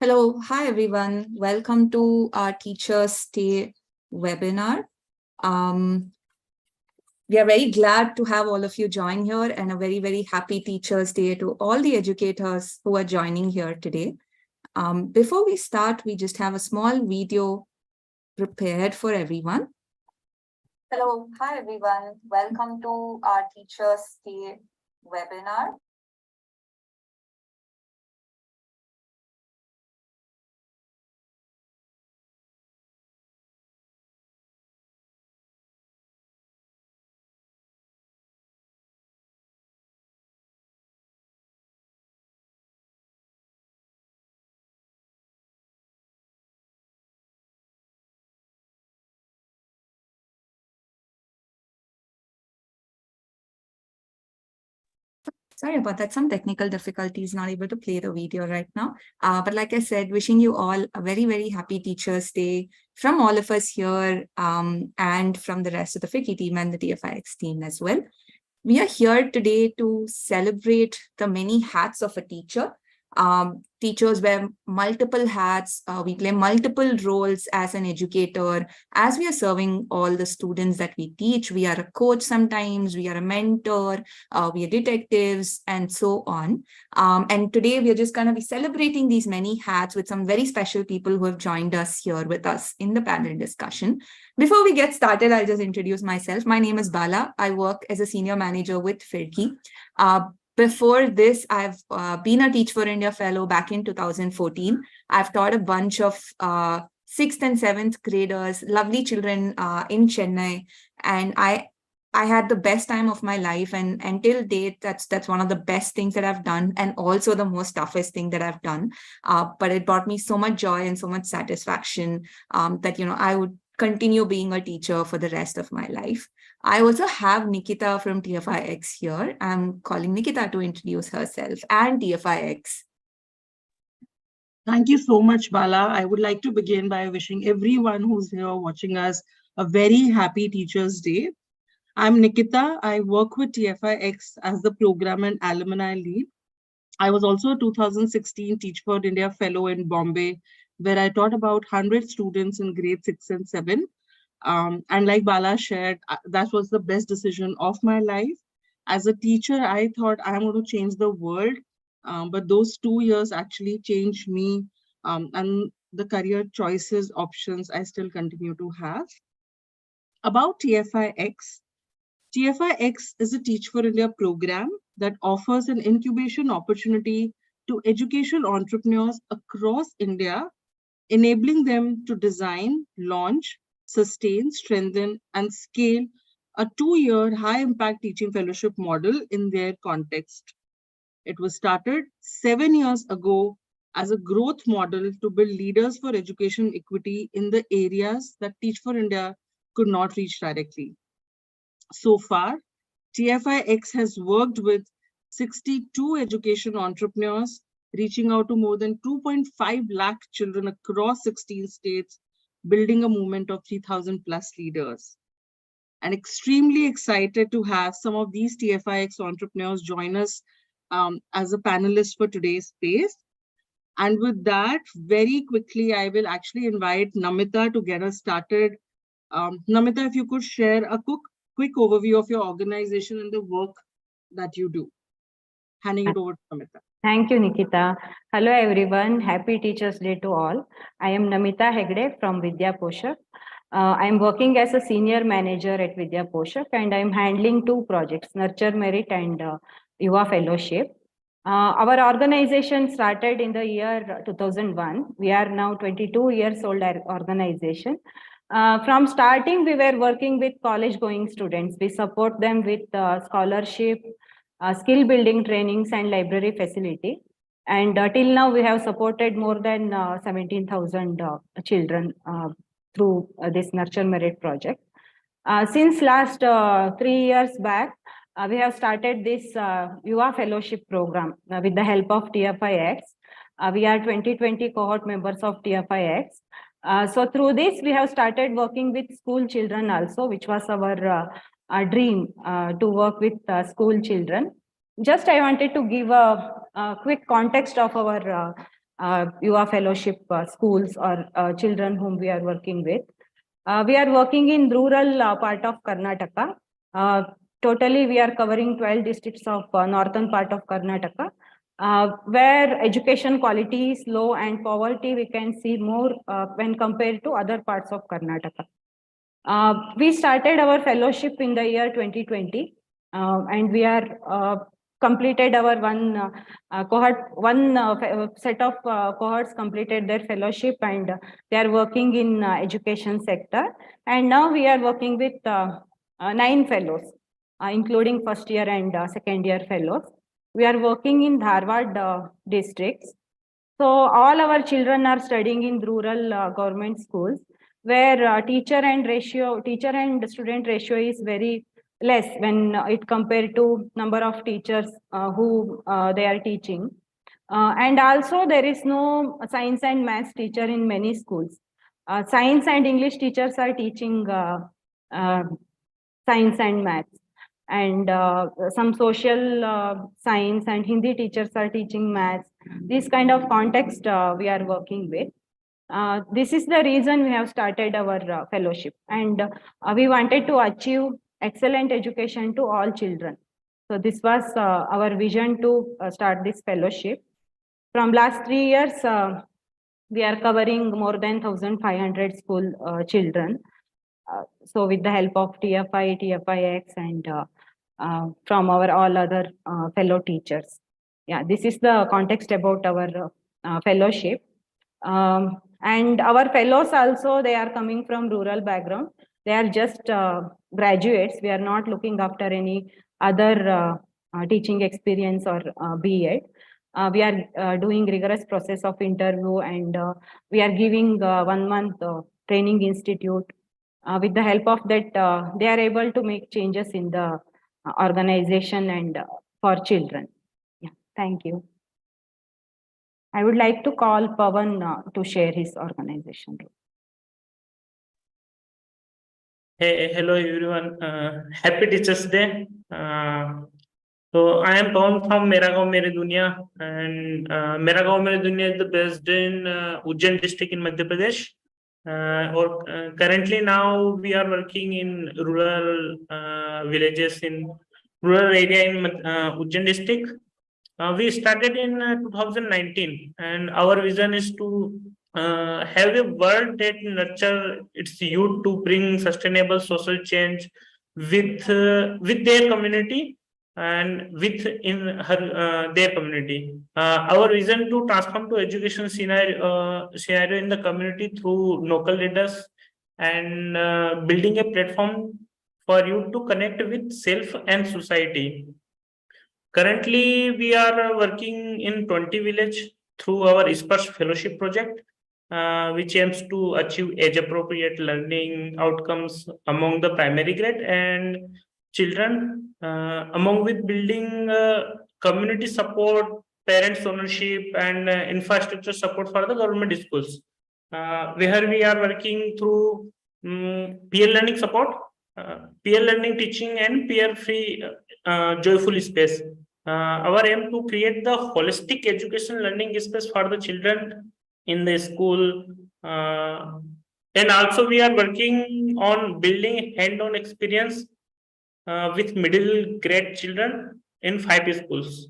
Hello, hi everyone. Welcome to our Teachers Day webinar. We are very glad to have all of you join here and a very happy Teachers Day to all the educators who are joining here today. Before we start, we just have a small video prepared for everyone. Hello, hi everyone. Welcome to our Teachers Day webinar. Sorry about that. Some technical difficulties, not able to play the video right now. But like I said, wishing you all a very happy Teachers Day from all of us here and from the rest of the FICCI team and the TFIX team as well. We are here today to celebrate the many hats of a teacher. Teachers wear multiple hats. We play multiple roles as an educator. As we are serving all the students that we teach, we are a coach sometimes, we are a mentor, we are detectives, and so on. And today we are just going to be celebrating these many hats with some very special people who have joined us here with us in the panel discussion. Before we get started, I'll just introduce myself. My name is Bala. I work as a senior manager with FICCI. Before this, I've been a Teach for India fellow back in 2014. I've taught a bunch of 6th and 7th graders, lovely children in Chennai. And I had the best time of my life, and until date, that's one of the best things that I've done, and also the most toughest thing that I've done. But it brought me so much joy and so much satisfaction that I would continue being a teacher for the rest of my life. I also have Nikita from TFIX here. I'm calling Nikita to introduce herself and TFIX. Thank you so much, Bala. I would like to begin by wishing everyone who's here watching us a very happy Teachers' Day. I'm Nikita. I work with TFIX as the program and alumni lead. I was also a 2016 Teach for India fellow in Bombay, where I taught about 100 students in grade 6 and 7. And like Bala shared, that was the best decision of my life. As a teacher, I thought I'm going to change the world. But those 2 years actually changed me and the career choices, options I still continue to have. About TFIX, TFIX is a Teach for India program that offers an incubation opportunity to educational entrepreneurs across India, enabling them to design, launch, sustain, strengthen, and scale a 2-year high-impact teaching fellowship model in their context. It was started 7 years ago as a growth model to build leaders for education equity in the areas that Teach for India could not reach directly. So far, TFIX has worked with 62 education entrepreneurs, reaching out to more than 2.5 lakh children across 16 states, building a movement of 3,000 plus leaders. And extremely excited to have some of these TFIX entrepreneurs join us as a panelist for today's space. And with that, very quickly, I will actually invite Namita to get us started. Namita, if you could share a quick overview of your organization and the work that you do. Handing it over to Namita. Thank you, Nikita. Hello, everyone. Happy Teachers' Day to all. I am Namita Hegde from Vidya Poshak. I am working as a senior manager at Vidya Poshak, and I am handling 2 projects, Nurture Merit and Yuva Fellowship. Our organization started in the year 2001. We are now 22 years old organization. From starting, we were working with college-going students. We support them with scholarship, skill building trainings, and library facility. And till now, we have supported more than 17,000 children through this Nurture Merit project. Since last 3 years back, we have started this Yuva Fellowship program with the help of TFIX. We are 2020 cohort members of TFIX. So through this, we have started working with school children also, which was our dream to work with school children. Just I wanted to give a quick context of our UA fellowship schools or children whom we are working with. We are working in rural part of Karnataka. Totally, we are covering 12 districts of northern part of Karnataka, where education quality is low and poverty we can see more when compared to other parts of Karnataka. We started our fellowship in the year 2020, and we are completed our one cohort, set of cohorts completed their fellowship, and they are working in education sector. And now we are working with 9 fellows, including first year and second year fellows. We are working in Dharwad districts. So all our children are studying in rural government schools, where teacher and student ratio is very less when it compared to number of teachers who they are teaching. And also there is no science and maths teacher in many schools. Science and English teachers are teaching science and maths. And some social science and Hindi teachers are teaching maths. This kind of context we are working with. This is the reason we have started our fellowship, and we wanted to achieve excellent education to all children. So this was our vision to start this fellowship. From last 3 years, we are covering more than 1,500 school children. So with the help of TFI, TFIX, and from our all other fellow teachers. Yeah, this is the context about our fellowship. And our fellows also, they are coming from rural background. They are just graduates. We are not looking after any other teaching experience or B.Ed. We are doing rigorous process of interview, and we are giving 1 month training institute. With the help of that, they are able to make changes in the organization and for children. Yeah, thank you. I would like to call Pawan to share his organization. Hey, hello everyone. Happy Teachers Day. So I am Pawan from Mera Gaon Meri Duniya, and Mera Gaon Meri Duniya is based in Ujjain district in Madhya Pradesh. Currently now we are working in rural villages in rural area in Ujjain district. We started in 2019, and our vision is to have a world that nurture its youth to bring sustainable social change with their community and their community. Our vision to transform to education scenario in the community through local leaders and building a platform for you to connect with self and society. Currently, we are working in 20 villages through our ISPERS fellowship project, which aims to achieve age-appropriate learning outcomes among the primary grade and children, among with building community support, parents' ownership, and infrastructure support for the government schools. Where we are working through peer learning support, peer learning teaching, and peer-free joyful space. Our aim to create the holistic education learning space for the children in the school. And also we are working on building hand-on experience with middle grade children in 5 schools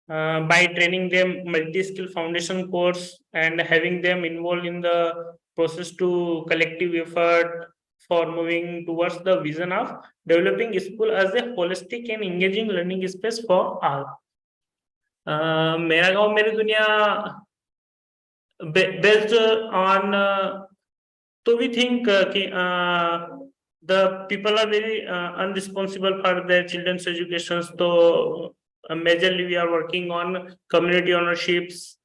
by training them multi-skill foundation course and having them involved in the process to collective effort for moving towards the vision of developing school as a holistic and engaging learning space for all. Mera Gaon Meri Duniya based on so we think the people are very unresponsible for their children's education. So majorly we are working on community ownerships,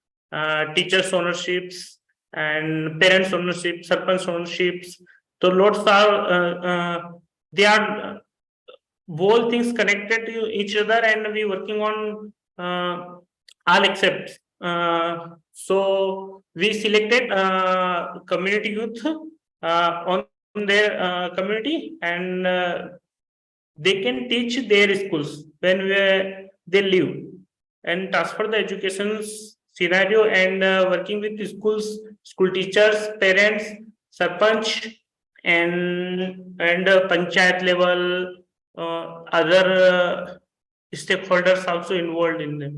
teachers ownerships, and parents ownership, sarpanch ownerships. So lots are they are both things connected to each other, and we working on all except. So we selected community youth on their community, and they can teach their schools when they live and transfer the education scenario and working with the schools, school teachers, parents, sarpanch, and panchayat level, other stakeholders also involved in them.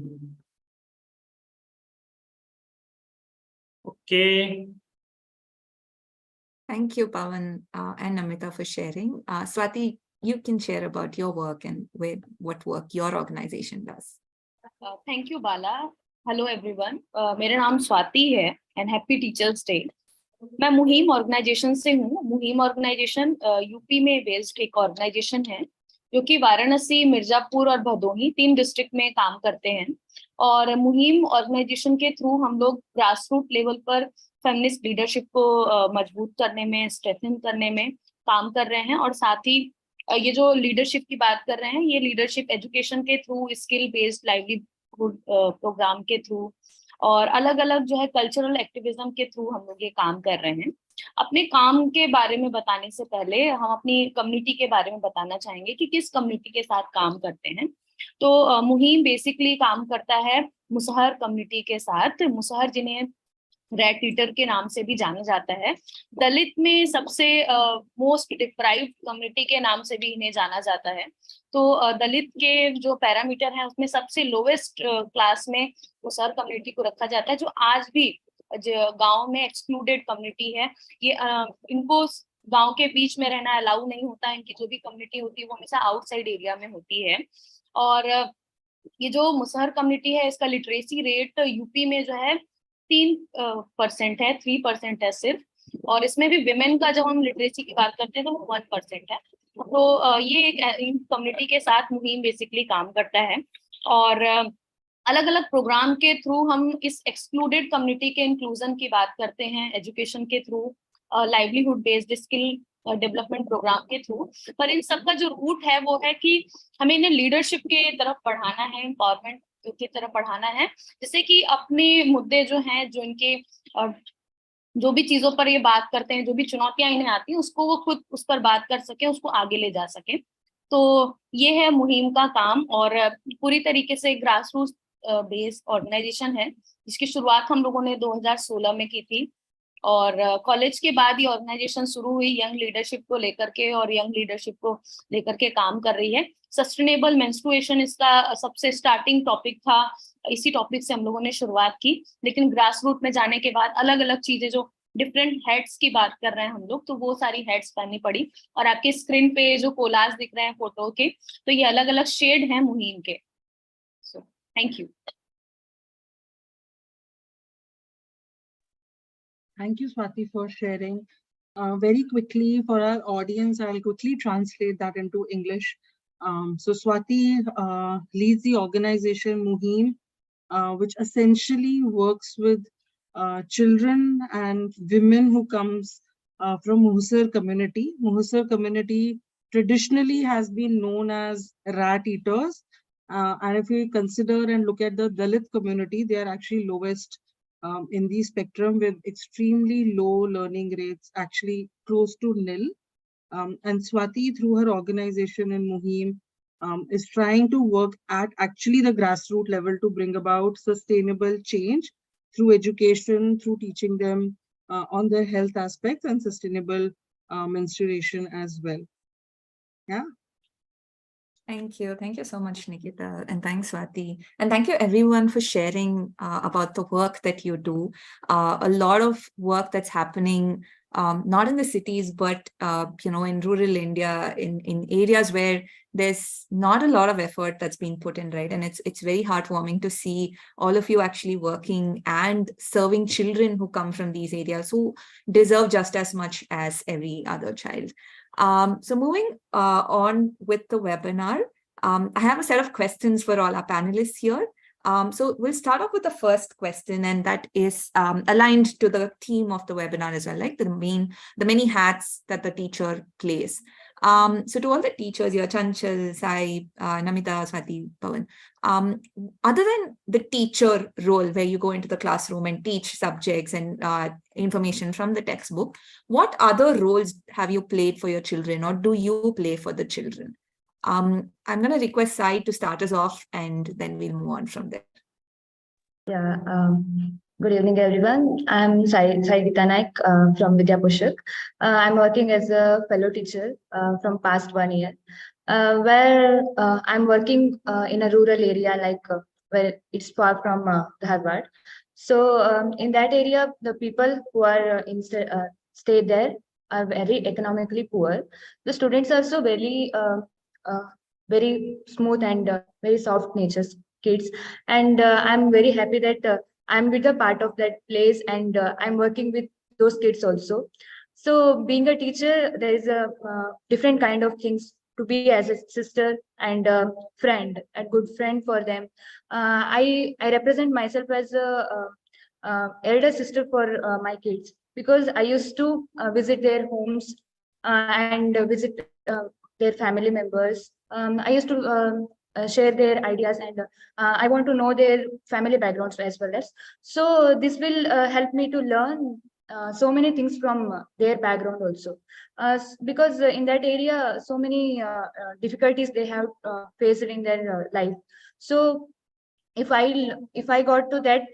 Okay. Thank you, Pawan and Namita, for sharing. Swati, you can share about your work and what work your organization does. Thank you, Bala. Hello, everyone. मेरा नाम स्वाति है and Happy Teachers Day. मैं मुहिम organisation से हूँ. मुहिम organisation UP में based एक ऑर्गेनाइजेशन है जो कि वाराणसी, मिर्जापुर और भदोही 3 डिस्ट्रिक्ट में काम करते हैं. और मुहिम ऑर्गेनाइजेशन के थ्रू हम लोग ग्रास रूट लेवल पर फेमिनिस्ट लीडरशिप को मजबूत करने में, स्ट्रेंथन करने में काम कर रहे हैं. और साथ ही ये जो लीडरशिप की बात कर रहे हैं, ये लीडरशिप एजुकेशन के through, skill based livelihood programme के थ्रू और अलग अलग जो है कल्चरल एक्टिविज्म के थ्रू हम लोग ये काम कर रहे हैं. अपने काम के बारे में बताने से पहले हम अपनी कम्युनिटी के बारे में बताना चाहेंगे कि किस कम्युनिटी के साथ काम करते हैं. तो मुहिम बेसिकली काम करता है मुसहर कम्युनिटी के साथ. मुसहर जिन्हें रेड ईटर के नाम से भी जाना जाता है, दलित में सबसे मोस्ट डिप्राइव्ड कम्युनिटी के नाम से भी इन्हें जाना जाता है. तो दलित के जो पैरामीटर हैं उसमें सबसे लोवेस्ट क्लास में मुसहर कम्युनिटी को रखा जाता है, जो आज भी गांव में एक्सक्लूडेड कम्युनिटी है. ये इनको गांव के बीच में रहना अलाउ नहीं होता है. इनकी जो भी कम्युनिटी होती है वो हमेशा आउटसाइड एरिया में होती है. और ये जो मुसहर कम्युनिटी है, इसका लिटरेसी रेट यूपी में जो है 3% है, 3% है सिर्फ. और इसमें भी विमेन का जब हम लिटरेसी की बात करते हैं तो वो 1% है. तो ये एक कम्युनिटी के साथ मुहिम बेसिकली काम करता है. और अलग अलग प्रोग्राम के थ्रू हम इस एक्सक्लूडेड कम्युनिटी के इंक्लूजन की बात करते हैं, एजुकेशन के through, livelihood based skill development programme के थ्रू. पर इन सबका जो रूट है वो है कि हमें इन्हें लीडरशिप के तरफ बढ़ाना है, एम्पावरमेंट की तरफ बढ़ाना है, जिससे कि अपने मुद्दे जो हैं, जो इनके जो भी चीजों पर ये बात करते हैं, जो भी चुनौतियां इन्हें आती हैं, उसको वो खुद उस पर बात कर सके, उसको आगे ले जा सके. तो ये है मुहिम का काम. और पूरी तरीके से ग्रास रूट बेस्ड ऑर्गेनाइजेशन है, जिसकी शुरुआत हम लोगों ने 2016 में की थी. और कॉलेज के बाद ये ऑर्गेनाइजेशन शुरू हुई यंग लीडरशिप को लेकर के, और यंग लीडरशिप को लेकर के काम कर रही है. सस्टेनेबल मेंस्ट्रुएशन इसका सबसे स्टार्टिंग टॉपिक था. इसी टॉपिक से हम लोगों ने शुरुआत की, लेकिन ग्रास रूट में जाने के बाद अलग अलग चीजें, जो डिफरेंट हेड्स की बात कर रहे हैं हम लोग, तो वो सारी हेड्स करनी पड़ी. और आपके स्क्रीन पे जो कोलाज दिख रहे हैं फोटो के, तो ये अलग अलग शेड हैं मुहिम के. So thank you. Thank you, Swati, for sharing. Very quickly, for our audience, I'll quickly translate that into English. So Swati leads the organization Muhim, which essentially works with children and women who comes from Muhsar community. Muhsar community traditionally has been known as rat eaters. And if we consider and look at the Dalit community, they are actually lowest in the spectrum, with extremely low learning rates, actually close to nil. And Swati, through her organization in Muhim, is trying to work at actually the grassroots level to bring about sustainable change through education, through teaching them on their health aspects and sustainable menstruation as well. Yeah. Thank you. Thank you so much, Nikita. And thanks, Swati. And thank you everyone for sharing about the work that you do. A lot of work that's happening, not in the cities, but, in rural India, in areas where there's not a lot of effort that's being put in, right? And it's very heartwarming to see all of you actually working and serving children who come from these areas, who deserve just as much as every other child. So moving on with the webinar, I have a set of questions for all our panelists here. So we'll start off with the first question, and that is aligned to the theme of the webinar as well, like the many hats that the teacher plays. So to all the teachers here, Chanchal, Sai, Namita, Swati, Pawan, other than the teacher role where you go into the classroom and teach subjects and information from the textbook, what other roles have you played for your children, or do you play for the children? I'm going to request Sai to start us off, and then we'll move on from there. Yeah, good evening, everyone. I'm Saigita Naik from Vidya Pushak. I'm working as a fellow teacher from past 1 year, where I'm working in a rural area, like where it's far from Dharwad. So in that area, the people who are stay there are very economically poor. The students are also uh, very smooth and very soft natures kids, and I'm very happy that I'm with a part of that place, and I'm working with those kids also. So being a teacher, there is a different kind of things to be as a sister and a friend, a good friend for them. I represent myself as a elder sister for my kids, because I used to visit their homes and visit their family members. I used to share their ideas, and I want to know their family backgrounds as well as. So this will help me to learn so many things from their background also. Because in that area, so many difficulties they have faced in their life. So if I got to that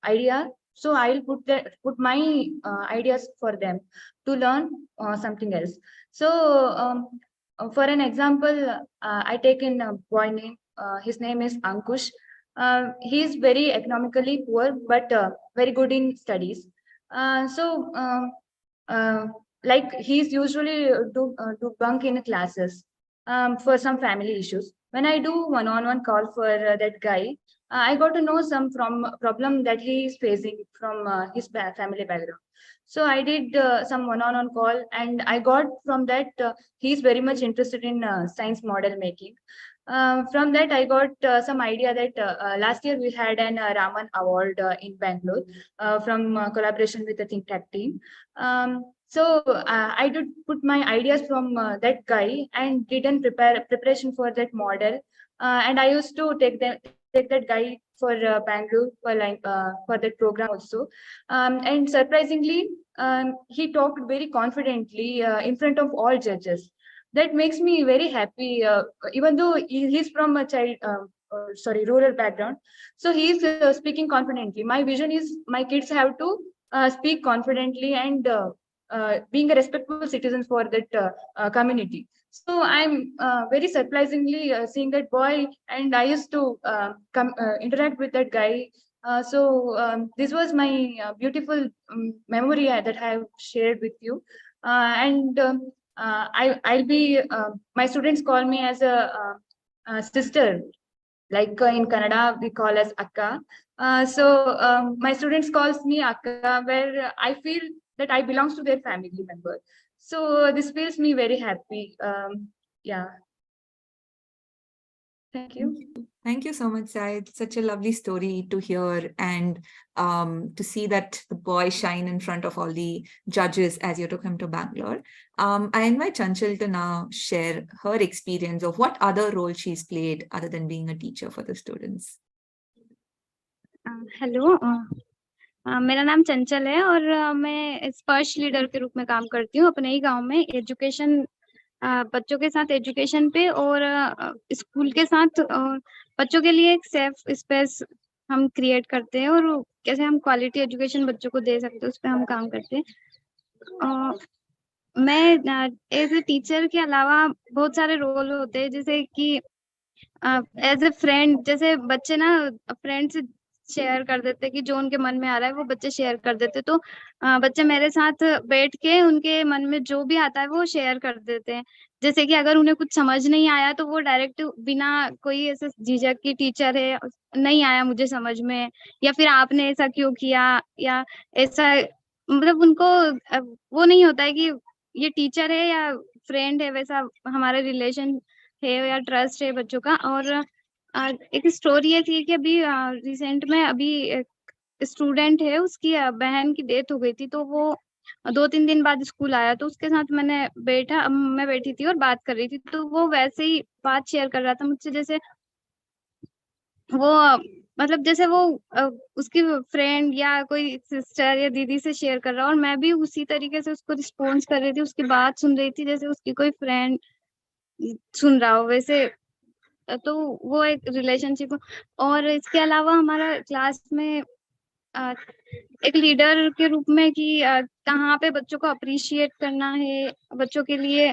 idea, so I'll put my ideas for them to learn something else. So for an example, I take in a boy name. His name is Ankush. He is very economically poor, but very good in studies. So like he's usually do bunk in classes for some family issues. When I do one-on-one call for that guy, I got to know some from problem that he is facing from his family background. So I did some one-on-one call, and I got from that he's very much interested in science model making. From that, I got some idea that last year we had an Raman Award in Bangalore from collaboration with the Think Tank team. So I did put my ideas from that guy and did an preparation for that model. And I used to take that guy for Bangalore for that program also. And surprisingly, he talked very confidently in front of all judges. That makes me very happy, even though he's from a rural background. So he's speaking confidently. My vision is my kids have to speak confidently and being a respectful citizen for that community. So I'm very surprisingly seeing that boy, and I used to interact with that guy. This was my beautiful memory that I have shared with you. And I'll be my students call me as a sister, like in Kannada we call as Akka. My students calls me Akka, where I feel that I belongs to their family member. So this feels me very happy. Yeah. Thank you. Thank you so much, Sai. It's such a lovely story to hear, and to see that the boy shine in front of all the judges as you took him to Bangalore. I invite Chanchal to now share her experience of what other role she's played other than being a teacher for the students. Hello, मेरा नाम चंचल है और मैं स्पर्श leader के रूप में काम करती हूँ अपने ही गांव में एजुकेशन बच्चों के साथ एजुकेशन पे और स्कूल के साथ बच्चों के लिए एक सेफ स्पेस हम क्रिएट करते हैं और कैसे हम क्वालिटी एजुकेशन बच्चों को दे सकते हैं उस पर हम काम करते हैं। मैं एज ए टीचर के अलावा बहुत सारे रोल होते हैं, जैसे कि एज ए फ्रेंड, जैसे बच्चे ना फ्रेंड से शेयर कर देते कि जो उनके मन में आ रहा है वो बच्चे शेयर कर देते, तो बच्चे मेरे साथ बैठ के उनके मन में जो भी आता है वो शेयर कर देते हैं। जैसे कि अगर उन्हें कुछ समझ नहीं आया तो वो डायरेक्ट बिना कोई ऐसे झिझक की टीचर है नहीं आया मुझे समझ में, या फिर आपने ऐसा क्यों किया, या ऐसा मतलब उनको वो नहीं होता है कि ये टीचर है या फ्रेंड है, वैसा हमारा रिलेशन है या ट्रस्ट है बच्चों का। और एक स्टोरी ये थी कि अभी रिसेंट में अभी एक स्टूडेंट है, उसकी बहन की डेथ हो गई थी, तो वो 2-3 दिन बाद स्कूल आया, तो उसके साथ मैं बैठी थी और बात कर रही थी, तो वो वैसे ही बात शेयर कर रहा था मुझसे, जैसे वो मतलब जैसे वो उसकी फ्रेंड या कोई सिस्टर या दीदी से शेयर कर रहा, और मैं भी उसी तरीके से उसको रिस्पॉन्स कर रही थी, उसकी बात सुन रही थी जैसे उसकी कोई फ्रेंड सुन रहा हो। वैसे तो वो एक रिलेशनशिप। और इसके अलावा हमारा क्लास में एक लीडर के रूप में कि कहाँ पे बच्चों को अप्रिशिएट करना है, बच्चों के लिए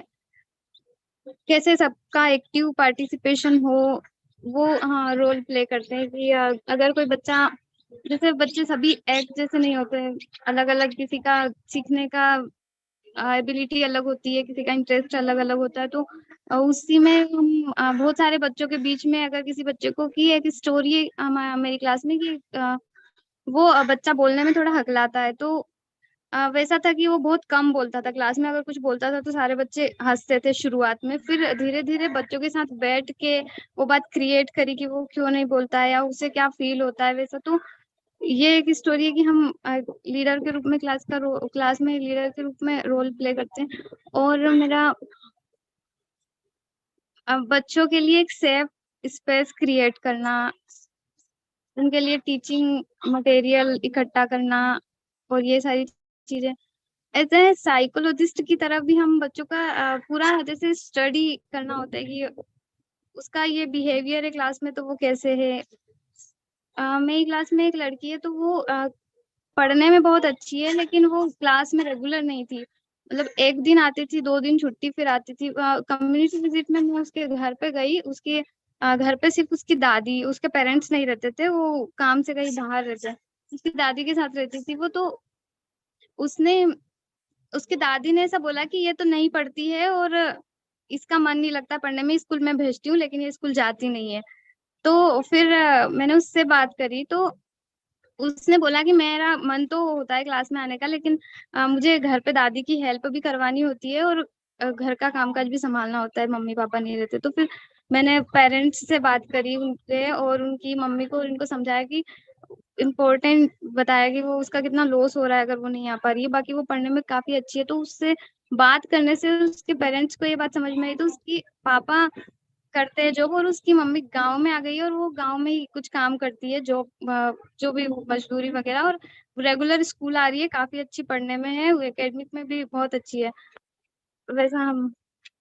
कैसे सबका एक्टिव पार्टिसिपेशन हो, वो हाँ रोल प्ले करते हैं कि अगर कोई बच्चा, जैसे बच्चे सभी एक जैसे नहीं होते, अलग अलग, किसी का सीखने का एबिलिटी अलग होती है, किसी का इंटरेस्ट अलग अलग होता है। तो उसी में हम बहुत सारे बच्चों के बीच में अगर किसी बच्चे को की एक स्टोरी मेरी क्लास में कि वो बच्चा बोलने में थोड़ा हकलाता है, तो वैसा था कि वो बहुत कम बोलता था क्लास में। अगर कुछ बोलता था तो सारे बच्चे हंसते थे शुरुआत में, फिर धीरे धीरे बच्चों के साथ बैठ के वो बात क्रिएट करी कि वो क्यों नहीं बोलता है या उसे क्या फील होता है वैसा। तो ये एक स्टोरी है कि हम लीडर के रूप में क्लास में लीडर के रूप में रोल प्ले करते हैं। और मेरा बच्चों के लिए एक सेफ स्पेस क्रिएट करना, उनके लिए टीचिंग मटेरियल इकट्ठा करना, और ये सारी चीजें एज ए साइकोलॉजिस्ट की तरफ भी हम बच्चों का पूरा जैसे स्टडी करना होता है कि उसका ये बिहेवियर है क्लास में तो वो कैसे है। मेरी क्लास में एक लड़की है तो वो पढ़ने में बहुत अच्छी है, लेकिन वो क्लास में रेगुलर नहीं थी। मतलब एक दिन आती थी, 2 दिन छुट्टी, फिर आती थी। कम्युनिटी विजिट में मैं उसके घर पे गई, उसके घर पे सिर्फ उसकी दादी, उसके पेरेंट्स नहीं रहते थे, वो काम से कहीं बाहर रहते, उसकी दादी के साथ रहती थी वो। तो उसने उसकी दादी ने ऐसा बोला कि ये तो नहीं पढ़ती है और इसका मन नहीं लगता पढ़ने में, स्कूल में भेजती हूँ लेकिन ये स्कूल जाती नहीं है। तो फिर मैंने उससे बात करी तो उसने बोला कि मेरा मन तो होता है क्लास में आने का, लेकिन मुझे घर पे दादी की हेल्प भी करवानी होती है और घर का कामकाज भी संभालना होता है, मम्मी पापा नहीं रहते। तो फिर मैंने पेरेंट्स से बात करी उनसे और उनकी मम्मी को, इनको समझाया कि इम्पोर्टेंट बताया कि वो उसका कितना लॉस हो रहा है अगर वो नहीं आ पा रही है। बाकी वो पढ़ने में काफी अच्छी है। तो उससे बात करने से उसके पेरेंट्स को ये बात समझ में आई, तो उसकी पापा करते हैं जॉब और उसकी मम्मी गांव में आ गई है और वो गांव में ही कुछ काम करती है, जॉब जो भी मजदूरी वगैरह, और रेगुलर स्कूल आ रही है, काफी अच्छी पढ़ने में है, एकेडमिक में भी बहुत अच्छी है। वैसा हम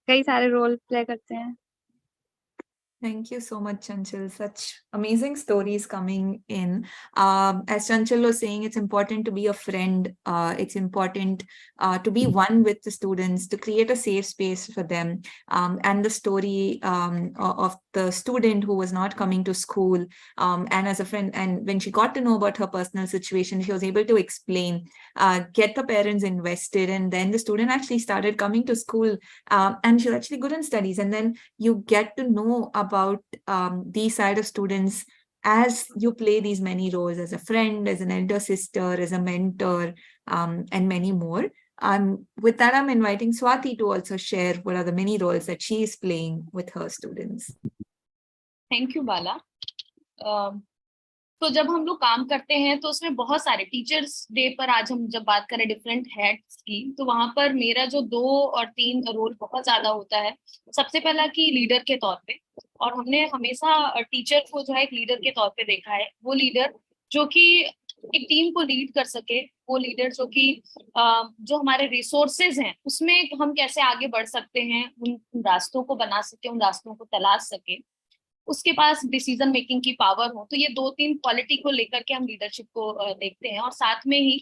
कई सारे रोल प्ले करते हैं। Thank you so much, Chanchal. Such amazing stories coming in. As Chanchal was saying, it's important to be a friend. It's important to be one with the students, to create a safe space for them. And the story of the student who was not coming to school, and as a friend, and when she got to know about her personal situation, she was able to explain, get the parents invested, and then the student actually started coming to school, and she was actually good in studies. And then you get to know about these side of students as you play these many roles, as a friend, as an elder sister, as a mentor, and many more. With that, I'm inviting Swati to also share what are the many roles that she is playing with her students. Thank you Bala. तो जब हम लोग काम करते हैं तो उसमें बहुत सारे टीचर्स डे पर आज हम जब बात करें डिफरेंट हेड्स की, तो वहां पर मेरा जो 2 और 3 रोल बहुत ज्यादा होता है। सबसे पहला कि लीडर के तौर पे, और हमने हमेशा टीचर को जो है एक लीडर के तौर पे देखा है। वो लीडर जो कि एक टीम को लीड कर सके, वो लीडर जो कि जो हमारे रिसोर्सेज हैं उसमें हम कैसे आगे बढ़ सकते हैं, उन रास्तों को बना सके, उन रास्तों को तलाश सके, उसके पास डिसीजन मेकिंग की पावर हो। तो ये 2-3 क्वालिटी को लेकर के हम लीडरशिप को देखते हैं। और साथ में ही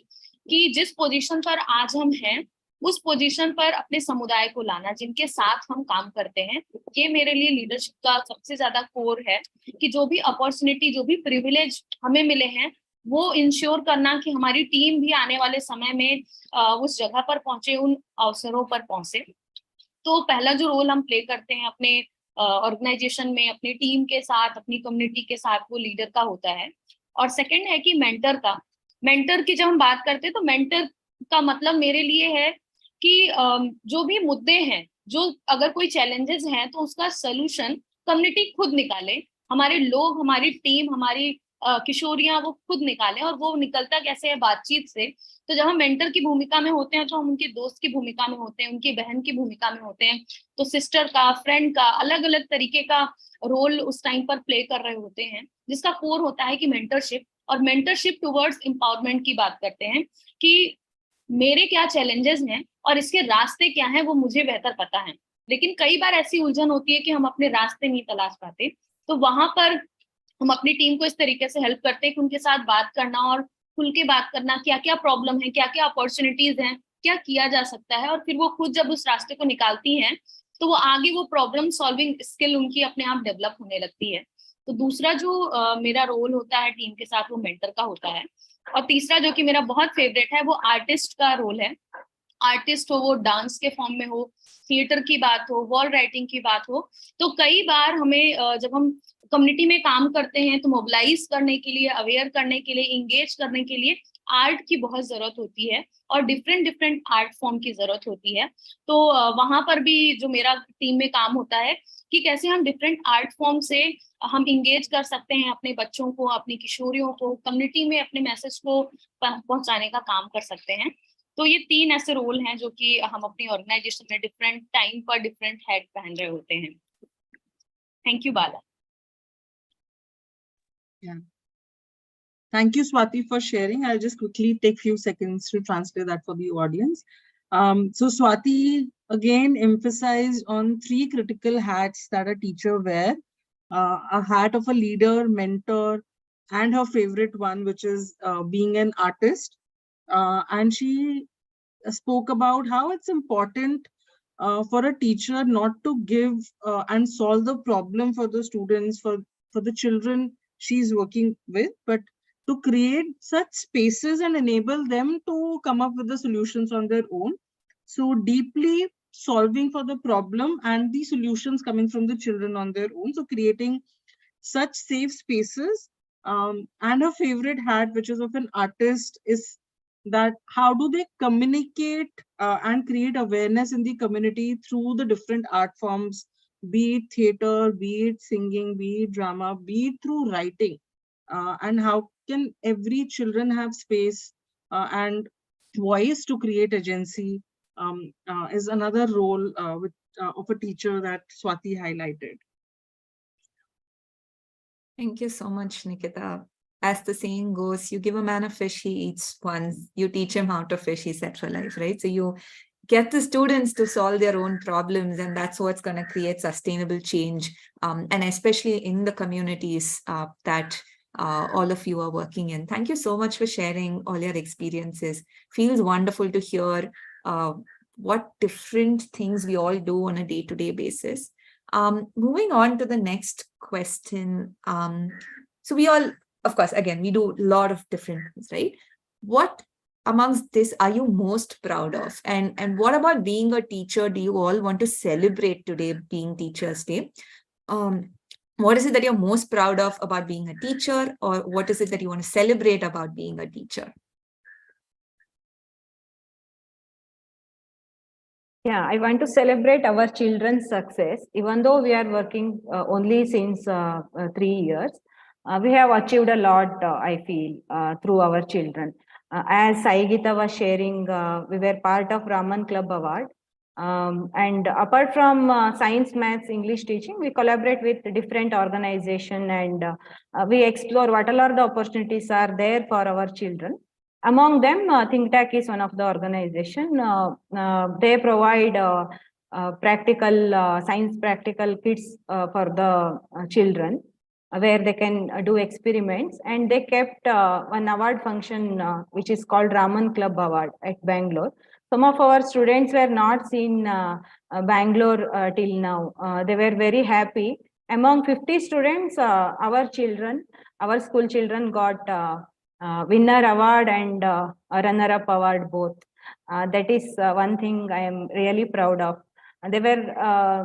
कि जिस पोजीशन पर आज हम हैं उस पोजीशन पर अपने समुदाय को लाना, जिनके साथ हम काम करते हैं, ये मेरे लिए लीडरशिप का सबसे ज्यादा कोर है। कि जो भी अपॉर्चुनिटी, जो भी प्रिविलेज हमें मिले हैं, वो इंश्योर करना कि हमारी टीम भी आने वाले समय में उस जगह पर पहुंचे, उन अवसरों पर पहुंचे। तो पहला जो रोल हम प्ले करते हैं अपने ऑर्गेनाइजेशन में, अपनी टीम के साथ, अपनी कम्युनिटी के साथ, वो लीडर का होता है। और सेकंड है कि मेंटर का। मेंटर की जब हम बात करते हैं तो मेंटर का मतलब मेरे लिए है कि जो भी मुद्दे हैं, जो अगर कोई चैलेंजेस हैं तो उसका सोल्यूशन कम्युनिटी खुद निकाले, हमारे लोग, हमारी टीम, हमारी किशोरियां वो खुद निकालें। और वो निकलता कैसे है? बातचीत से। तो जब हम मेंटर की भूमिका में होते हैं तो हम उनके दोस्त की भूमिका में होते हैं, उनकी बहन की भूमिका में होते हैं, तो सिस्टर का, फ्रेंड का, अलग अलग तरीके का रोल उस टाइम पर प्ले कर रहे होते हैं, जिसका कोर होता है कि मेंटरशिप। और मेंटरशिप टुवर्ड्स एम्पावरमेंट की बात करते हैं कि मेरे क्या चैलेंजेस हैं और इसके रास्ते क्या हैं, वो मुझे बेहतर पता है। लेकिन कई बार ऐसी उलझन होती है कि हम अपने रास्ते नहीं तलाश पाते। तो वहां पर हम अपनी टीम को इस तरीके से हेल्प करते हैं कि उनके साथ बात करना और खुल के बात करना, क्या क्या प्रॉब्लम है, क्या क्या अपॉर्चुनिटीज हैं, क्या किया जा सकता है, और फिर वो खुद जब उस रास्ते को निकालती हैं तो वो आगे वो प्रॉब्लम सॉल्विंग स्किल उनकी अपने आप डेवलप होने लगती है। तो दूसरा जो मेरा रोल होता है टीम के साथ, वो मेंटर का होता है। और तीसरा जो कि मेरा बहुत फेवरेट है, वो आर्टिस्ट का रोल है। आर्टिस्ट हो, वो डांस के फॉर्म में हो, थिएटर की बात हो, वॉल राइटिंग की बात हो, तो कई बार हमें जब हम कम्युनिटी में काम करते हैं तो मोबिलाइज करने के लिए, अवेयर करने के लिए, इंगेज करने के लिए आर्ट की बहुत जरूरत होती है और डिफरेंट डिफरेंट आर्ट फॉर्म की जरूरत होती है। तो वहां पर भी जो मेरा टीम में काम होता है कि कैसे हम डिफरेंट आर्ट फॉर्म से हम इंगेज कर सकते हैं अपने बच्चों को, अपनी किशोरियों को, कम्युनिटी में अपने मैसेज को पहुंचाने का काम कर सकते हैं। तो ये 3 ऐसे रोल हैं जो कि हम अपनी ऑर्गेनाइजेशन में डिफरेंट टाइम पर डिफरेंट हेड पहन रहे होते हैं। Thank you Bala. Yeah. Thank you, Swati, for sharing. I'll just quickly take few seconds to translate that for the audience. So Swati again emphasized on 3 critical hats that a teacher wear. A hat of a leader, mentor, and her favorite one, which is being an artist. And she spoke about how it's important for a teacher not to give and solve the problem for the students, for the children she's working with, but to create such spaces and enable them to come up with the solutions on their own. So deeply solving for the problem and the solutions coming from the children on their own. So creating such safe spaces. And her favorite hat, which is of an artist, is that how do they communicate and create awareness in the community through the different art forms, be it theater, be it singing, be it drama, be it through writing, and how can every children have space and voice to create agency, is another role of a teacher that Swati highlighted. Thank you so much, Nikita. As the saying goes, you give a man a fish, he eats once. You teach him how to fish, he's set for life, right? So you get the students to solve their own problems, and that's what's going to create sustainable change. And especially in the communities that all of you are working in. Thank you so much for sharing all your experiences. Feels wonderful to hear what different things we all do on a day-to-day basis. Moving on to the next question. So we all, of course, again, we do a lot of different things, right? What amongst this are you most proud of? And what about being a teacher? Do you all want to celebrate today being Teachers' Day? What is it that you're most proud of about being a teacher, or what is it that you want to celebrate about being a teacher? Yeah, I want to celebrate our children's success. Even though we are working only since 3 years, we have achieved a lot, I feel, through our children. As Sai Geeta was sharing, we were part of Raman Club Award. And apart from science, maths, English teaching, we collaborate with different organizations, and we explore what all are the opportunities are there for our children. Among them, ThinkTac is one of the organization. They provide practical science practical kits for the children, where they can do experiments, and they kept one award function which is called Raman Club Award at Bangalore. Some of our students were not seen Bangalore till now. They were very happy. Among 50 students, our school children got winner award and a runner-up award both. That is one thing I am really proud of. They were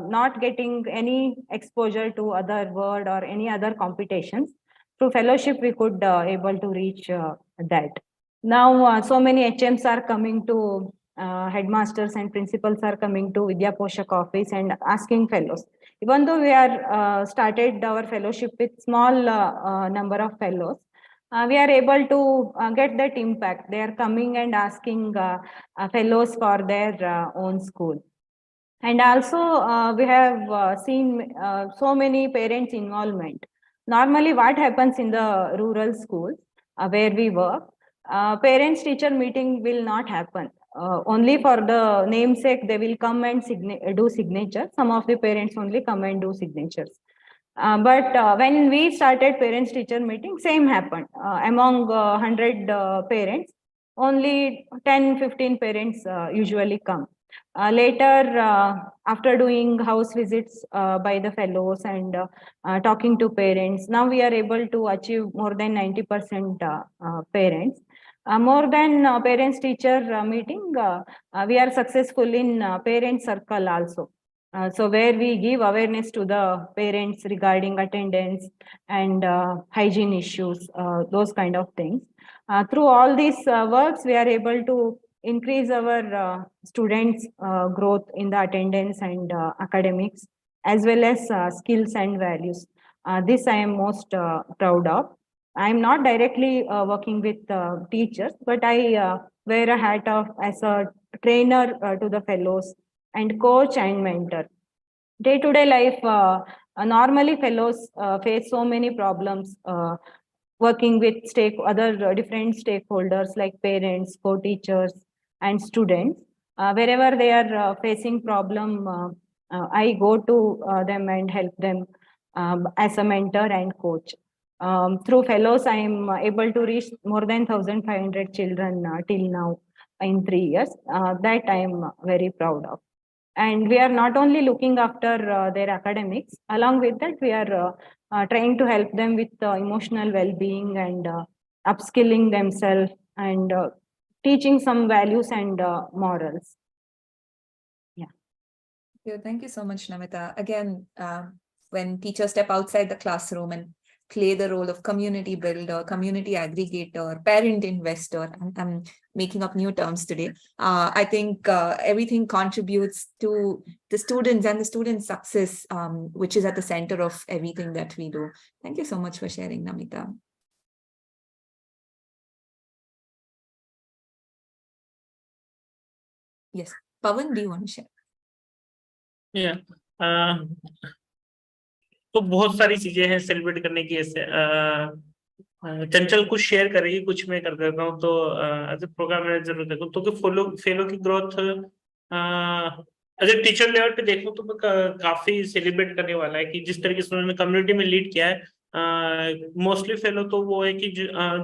not getting any exposure to other world or any other competitions. Through fellowship, we could able to reach that. Now, so many HMs are coming to headmasters and principals are coming to Vidya Poshak office and asking fellows. Even though we are started our fellowship with small number of fellows, we are able to get that impact. They are coming and asking fellows for their own school. And also we have seen so many parents' involvement. Normally what happens in the rural schools where we work, parents-teacher meeting will not happen. Only for the namesake, they will come and do signature. Some of the parents only come and do signatures. But when we started parents teacher meeting, same happened. Among 100 parents, only 10-15 parents usually come. Later, after doing house visits by the fellows and talking to parents, now we are able to achieve more than 90% parents. More than parents teacher meeting, we are successful in parent circle also. So where we give awareness to the parents regarding attendance and hygiene issues, those kind of things. Through all these works, we are able to increase our students' growth in the attendance and academics, as well as skills and values. This I am most proud of. I am not directly working with teachers, but I wear a hat of as a trainer to the fellows and coach and mentor. Day-to-day life, normally fellows face so many problems working with other different stakeholders like parents, co-teachers, and students. Wherever they are facing problem, I go to them and help them as a mentor and coach. Through fellows, I am able to reach more than 1,500 children till now in 3 years. That I am very proud of. And we are not only looking after their academics, along with that, we are trying to help them with emotional well-being and upskilling themselves and teaching some values and morals. Thank you so much, Namita. Again, when teachers step outside the classroom and play the role of community builder, community aggregator, parent investor, I'm making up new terms today. I think everything contributes to the students and the students' success, which is at the center of everything that we do. Thank you so much for sharing, Namita. Yes, Pawan, do you want to share? Yeah. तो बहुत सारी चीजें हैं celebrate करने की। ऐसे चंचल कुछ share करेगी, कुछ मैं कर देता हूँ। तो एज ए प्रोग्राम मैनेजर देखो तो फेलो की growth as a teacher level पे देखो तो काफी सेलिब्रेट करने वाला है कि जिस तरीके से उन्होंने कम्युनिटी में लीड किया है। मोस्टली फेलो तो वो है कि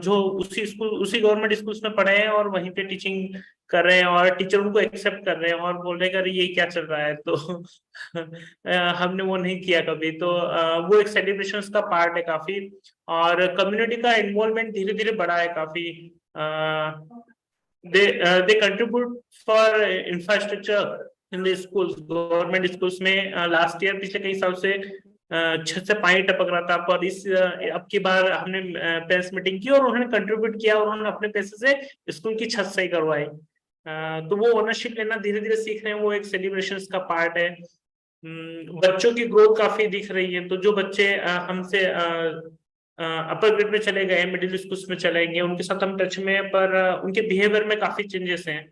जो उसी गवर्नमेंट स्कूल्स में पढ़े हैं और वहीं पे टीचिंग कर रहे हैं और टीचर उनको एक्सेप्ट कर रहे हैं और बोल रहे हैं कि ये क्या चल रहा है। तो हमने वो नहीं किया कभी। तो वो एक सेलिब्रेशन का पार्ट है काफी, और कम्युनिटी का इन्वॉल्वमेंट धीरे धीरे बढ़ा है काफी। They contribute for infrastructure in the schools. Government schools में लास्ट ईयर पिछले कई साल से छत से पानी टपक रहा था, पर अब की बार हमने पेरेंट्स मीटिंग की और उन्होंने कंट्रीब्यूट किया और उन्होंने अपने पैसे से स्कूल की छत सही करवाई। तो वो ओनरशिप लेना धीरे धीरे सीख रहे हैं, वो एक सेलिब्रेशन का पार्ट है। बच्चों की ग्रोथ काफी दिख रही है। तो जो बच्चे हमसे अपर ग्रेड में चले गए, मिडिल स्कूल्स में चले गए, उनके साथ हम टच में हैं, पर उनके बिहेवियर में काफी चेंजेस हैं।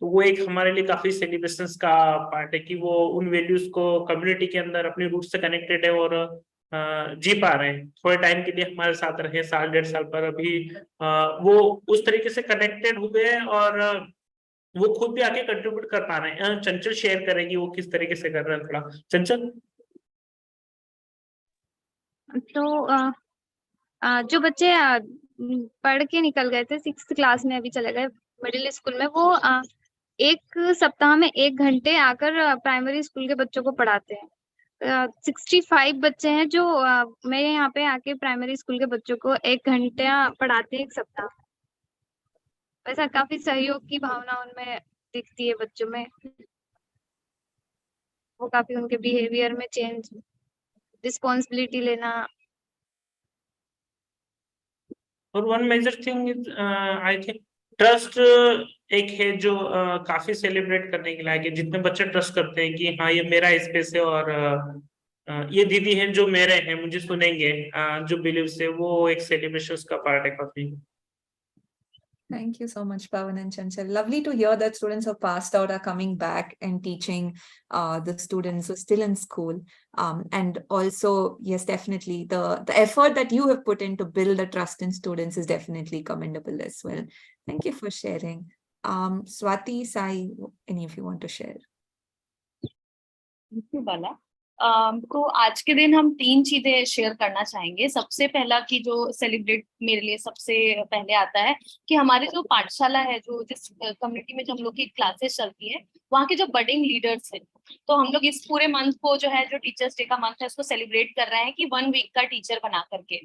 तो वो एक हमारे लिए काफी सेलिब्रेशन का पार्ट है कि वो उन वैल्यूज को कम्युनिटी के अंदर अपनी रूट से कनेक्टेड है और जी पा रहे हैं। थोड़े टाइम के लिए हमारे साथ रहे, 1.5 साल, पर अभी वो उस तरीके से कनेक्टेड हुए हैं और वो खुद भी आके कंट्रीब्यूट कर पा रहे हैं। चंचल शेयर करेगी वो किस तरीके से कर रहे हैं। थोड़ा चंचल। तो जो बच्चे पढ़ के निकल गए थे 6th क्लास में, अभी चले गए मिडिल स्कूल में, वो 1 सप्ताह में 1 घंटे आकर प्राइमरी स्कूल के बच्चों को पढ़ाते हैं। 65 बच्चे हैं जो मेरे यहाँ पे आके प्राइमरी स्कूल के बच्चों को 1 घंटा पढ़ाते हैं 1 सप्ताह। वैसा काफी सहयोग की भावना उनमें दिखती है बच्चों में। वो काफी उनके बिहेवियर में चेंज, रिस्पॉन्सिबिलिटी लेना। और one major thing is I think trust एक है जो काफी सेलिब्रेट करने के लायक है। जितने बच्चे ट्रस्ट करते हैं कि हाँ ये मेरा स्पेस है और ये दीदी हैं जो मेरे हैं, मुझे सुनेंगे, जो बिलीव से, वो एक सेलिब्रेशन का पार्ट है काफी। Thank you so much, Pawan and Chanchal. Lovely to hear that students who have passed out are coming back and teaching the students who are still in school. And also, yes, definitely, the effort that you have put in to build the trust in students is definitely commendable as well. Thank you for sharing. Swati, Sai, any of you want to share? Thank you, Bala. तो आज के दिन हम 3 चीजें share करना चाहेंगे। सबसे पहला कि जो सेलिब्रेट मेरे लिए सबसे पहले आता है कि हमारी जो पाठशाला है, जो जिस कम्युनिटी में जो हम लोग की क्लासेस चलती है, वहाँ के जो बडिंग लीडर्स हैं, तो हम लोग इस पूरे मंथ को जो है, जो टीचर्स डे का मंथ है, उसको सेलिब्रेट कर रहे हैं कि 1 वीक का टीचर बना करके।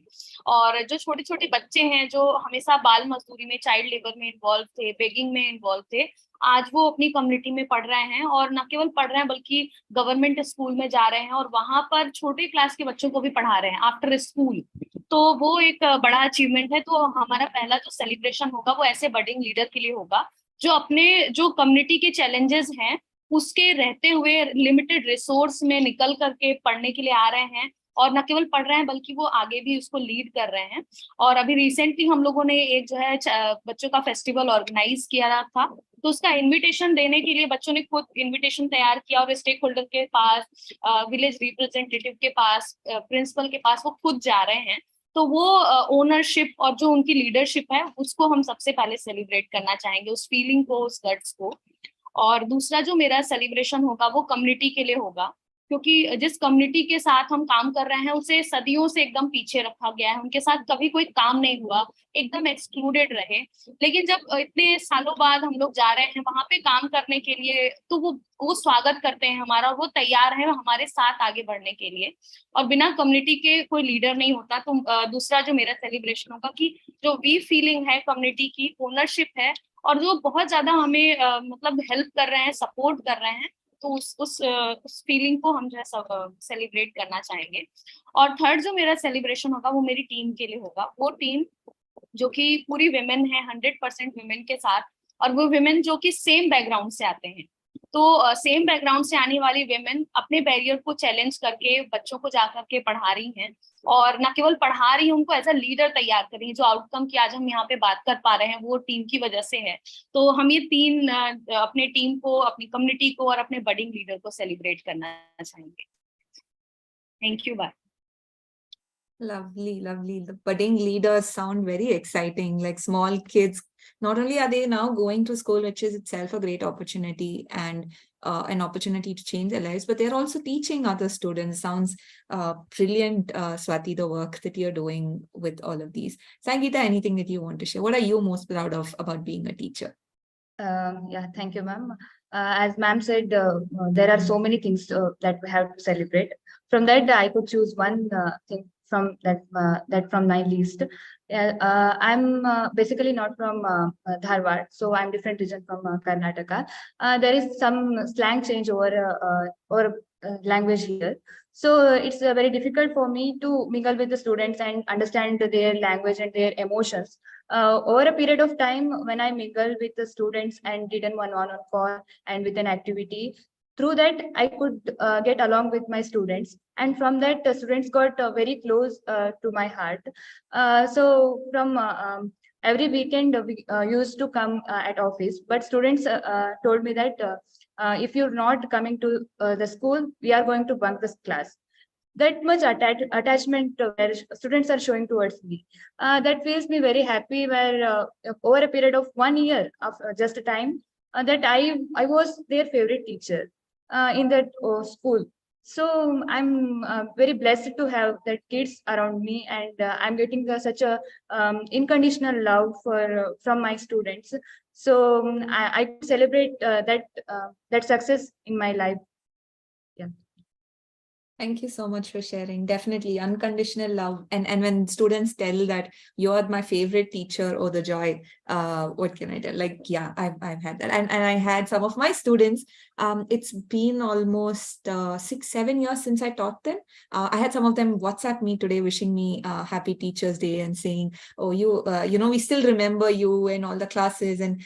और जो छोटे छोटे बच्चे हैं जो हमेशा बाल मजदूरी में, चाइल्ड लेबर में इन्वॉल्व थे, बेगिंग में इन्वॉल्व थे, आज वो अपनी कम्युनिटी में पढ़ रहे हैं, और न केवल पढ़ रहे हैं बल्कि गवर्नमेंट स्कूल में जा रहे हैं और वहां पर छोटे क्लास के बच्चों को भी पढ़ा रहे हैं आफ्टर स्कूल। तो वो एक बड़ा अचीवमेंट है। तो हमारा पहला जो सेलिब्रेशन होगा वो ऐसे बडिंग लीडर के लिए होगा, जो अपने जो कम्युनिटी के चैलेंजेस हैं उसके रहते हुए लिमिटेड रिसोर्स में निकल करके पढ़ने के लिए आ रहे हैं, और न केवल पढ़ रहे हैं बल्कि वो आगे भी उसको लीड कर रहे हैं। और अभी रिसेंटली हम लोगों ने एक जो है बच्चों का फेस्टिवल ऑर्गेनाइज किया था, तो उसका इनविटेशन देने के लिए बच्चों ने खुद इनविटेशन तैयार किया और स्टेक होल्डर के पास, विलेज रिप्रेजेंटेटिव के पास, प्रिंसिपल के पास वो खुद जा रहे हैं। तो वो ओनरशिप और जो उनकी लीडरशिप है उसको हम सबसे पहले सेलिब्रेट करना चाहेंगे, उस फीलिंग को, उस गट्स को। और दूसरा जो मेरा सेलिब्रेशन होगा वो कम्युनिटी के लिए होगा, क्योंकि जिस कम्युनिटी के साथ हम काम कर रहे हैं उसे सदियों से एकदम पीछे रखा गया है, उनके साथ कभी कोई काम नहीं हुआ, एकदम एक्सक्लूडेड रहे। लेकिन जब इतने सालों बाद हम लोग जा रहे हैं वहां पे काम करने के लिए, तो वो स्वागत करते हैं हमारा, और वो तैयार है हमारे साथ आगे बढ़ने के लिए। और बिना कम्युनिटी के कोई लीडर नहीं होता। तो दूसरा जो मेरा सेलिब्रेशन होगा कि जो वी फीलिंग है कम्युनिटी की, ओनरशिप है, और जो बहुत ज्यादा हमें मतलब हेल्प कर रहे हैं, सपोर्ट कर रहे हैं, तो उस फीलिंग को हम जो है सेलिब्रेट करना चाहेंगे। और थर्ड जो मेरा सेलिब्रेशन होगा वो मेरी टीम के लिए होगा। वो टीम जो कि पूरी विमेन है, 100% विमेन के साथ, और वो विमेन जो कि सेम बैकग्राउंड से आते हैं। तो सेम बैकग्राउंड से आने वाली विमेन अपने बैरियर को चैलेंज करके बच्चों को जाकर के पढ़ा रही हैं, और न केवल पढ़ा रही हैं, उनको एज अ लीडर तैयार कर रही हैं। जो आउटकम की आज हम यहाँ पे बात कर पा रहे हैं वो टीम की वजह से है। तो हम ये 3 अपने टीम को, अपनी कम्युनिटी को और अपने बडिंग लीडर को सेलिब्रेट करना चाहेंगे। Thank you. Bye. Lovely, lovely. The budding leaders sound very exciting, like small kids. Not only are they now going to school, which is itself a great opportunity and an opportunity to change their lives, but they're also teaching other students. Sounds brilliant, Swati, the work that you're doing with all of these. Sangeeta, anything that you want to share? What are you most proud of about being a teacher? Yeah, thank you, ma'am. As ma'am said, there are so many things that we have to celebrate. From that, I could choose one thing from that from my list. I'm basically not from Dharwad, so I'm different region from Karnataka. There is some slang change over language here. So it's very difficult for me to mingle with the students and understand their language and their emotions. Over a period of time, when I mingle with the students and did one-on-one call and with an activity, through that I could get along with my students, and from that students got very close to my heart. So from every weekend we used to come at office, but students told me that if you're not coming to the school, we are going to bunk this class. That much attachment where students are showing towards me. That feels me very happy, where over a period of 1 year of just a time, that I was their favorite teacher in that school. So I'm very blessed to have that kids around me, and I'm getting such a unconditional love from my students. So I celebrate that success in my life. Yeah. Thank you so much for sharing. Definitely unconditional love. And when students tell that you're my favorite teacher, or the joy, what can I tell? Like, yeah, I've had that. And I had some of my students, it's been almost 6-7 years since I taught them. I had some of them WhatsApp me today wishing me happy Teachers Day and saying, oh, we still remember you in all the classes. And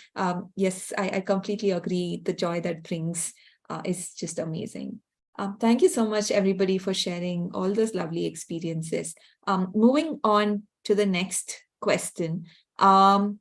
yes, I completely agree. The joy that brings is just amazing. Thank you so much, everybody, for sharing all those lovely experiences. Moving on to the next question. We are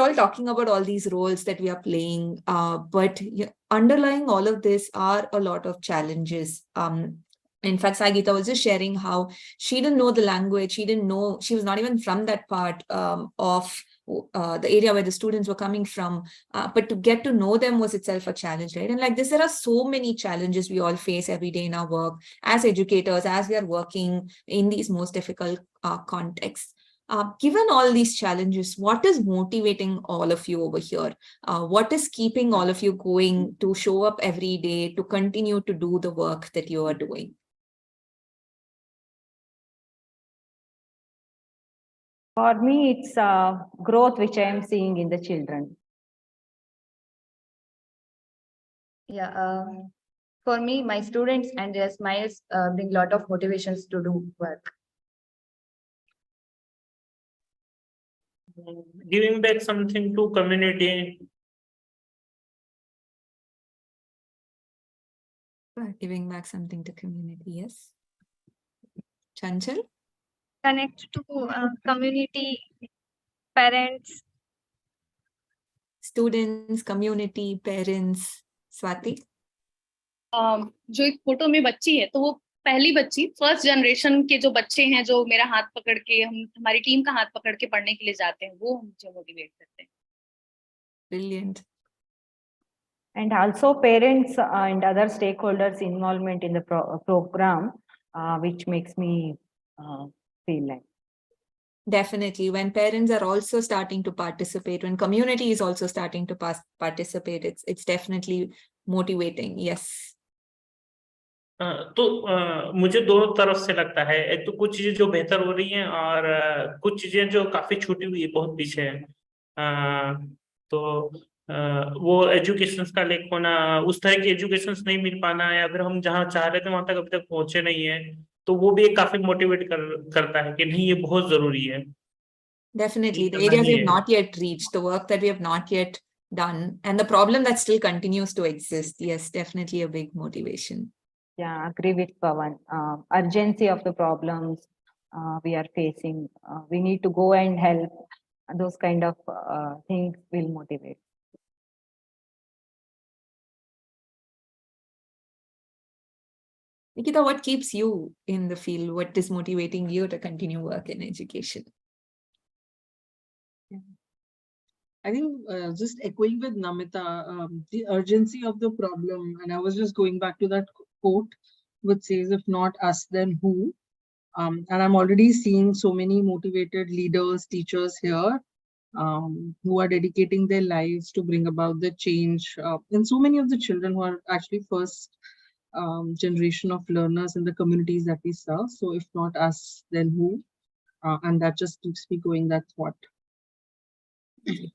all talking about all these roles that we are playing, but underlying all of this are a lot of challenges. In fact, Sangeeta was just sharing how she didn't know the language. She didn't know, she was not even from that part of the area where the students were coming from, but to get to know them was itself a challenge, right? And like this, there are so many challenges we all face every day in our work as educators, as we are working in these most difficult contexts. Given all these challenges, what is motivating all of you over here? What is keeping all of you going to show up every day, to continue to do the work that you are doing? For me, it's growth which I am seeing in the children. Yeah, for me, my students and their smiles bring a lot of motivations to do work. Giving back something to community. Giving back something to community, yes. Chanchal? Connect to community, parents. Students, community, parents. Swati? जो एक photo में बच्ची है, तो वो पहली बच्ची first generation के जो बच्चे हैं जो मेरा हाथ पकड़ के हमारी टीम का हाथ पकड़ के पढ़ने के लिए जाते हैं, वो मुझे मोटिवेट करते हैं. Brilliant. And also parents and other stakeholders' involvement in the program, which makes me feel like. Definitely, when parents are also starting to participate, when community is also starting to participate, it's definitely motivating. Yes. तो मुझे दोनों तरफ से लगता है, एक तो कुछ चीजें जो बेहतर हो रही हैं और कुछ चीजें जो काफी छूटी हुई है, बहुत पीछे है. तो वो एजुकेशन का लेक होना, उस तरह की एजुकेशन नहीं मिल पाना, या फिर हम जहाँ चाह रहे थे वहां तक अभी तक पहुंचे नहीं है, तो वो भी एक काफी मोटिवेट करता है कि नहीं, ये बहुत जरूरी है. Definitely, the areas we have not yet reached, the work that we have not yet done, and the problem that still continues to exist. Yes, definitely a big motivation. Yeah, agree with Pawan. Urgency of the problems we are facing. We need to go and help. Those kind of things will motivate. Nikita, what keeps you in the field? What is motivating you to continue work in education? I think just echoing with Namita, the urgency of the problem, and I was just going back to that quote, which says, if not us, then who? And I'm already seeing so many motivated leaders, teachers here, who are dedicating their lives to bring about the change. And so many of the children who are actually first generation of learners in the communities that we serve. So if not us, then who? And that just keeps me going, that's what.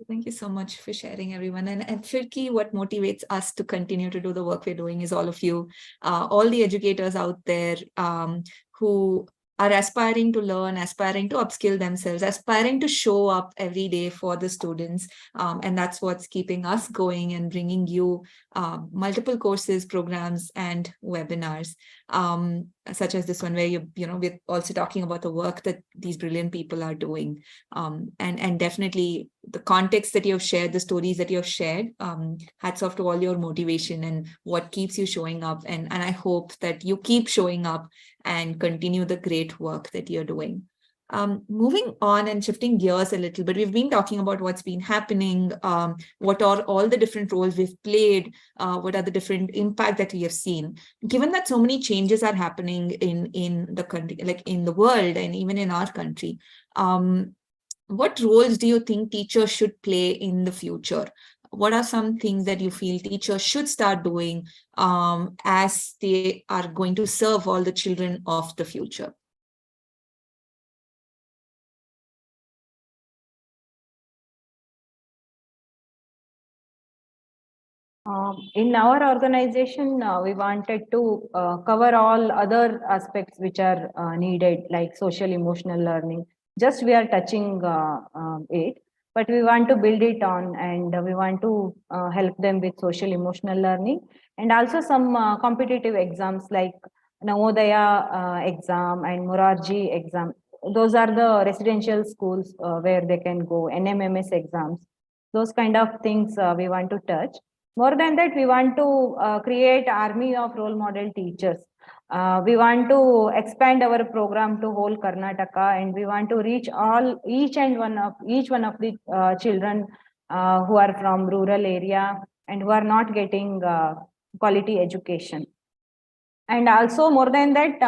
Thank you so much for sharing, everyone. And Firki, what motivates us to continue to do the work we're doing is all of you, all the educators out there who are aspiring to learn, aspiring to upskill themselves, aspiring to show up every day for the students. And that's what's keeping us going and bringing you multiple courses, programs, and webinars, such as this one, where we're also talking about the work that these brilliant people are doing. And definitely the context that you have shared, the stories that you have shared, hats off to all your motivation and what keeps you showing up. And I hope that you keep showing up and continue the great work that you're doing. Moving on and shifting gears a little bit, we've been talking about what's been happening, what are all the different roles we've played, what are the different impact that we have seen. Given that so many changes are happening in the country, like in the world and even in our country, what roles do you think teachers should play in the future? What are some things that you feel teachers should start doing as they are going to serve all the children of the future? In our organization, we wanted to cover all other aspects which are needed, like social emotional learning. Just we are touching it, but we want to build it on, and we want to help them with social emotional learning, and also some competitive exams like Navodaya exam and Morarji exam. Those are the residential schools where they can go, NMMS exams. Those kind of things we want to touch. More than that, we want to create army of role model teachers We want to expand our program to whole Karnataka, and we want to reach each one of the children who are from rural area and who are not getting quality education. And also, more than that,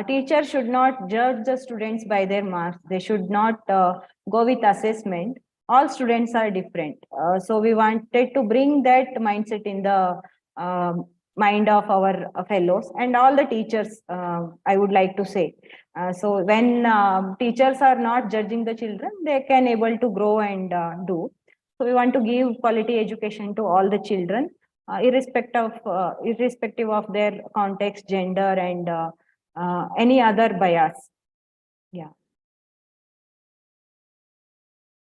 teachers should not judge the students by their marks. They should not go with assessment. All students are different. So we wanted to bring that mindset in the mind of our fellows and all the teachers, I would like to say. So when teachers are not judging the children, they can able to grow and do. So we want to give quality education to all the children, irrespective of their context, gender, and any other bias. Yeah.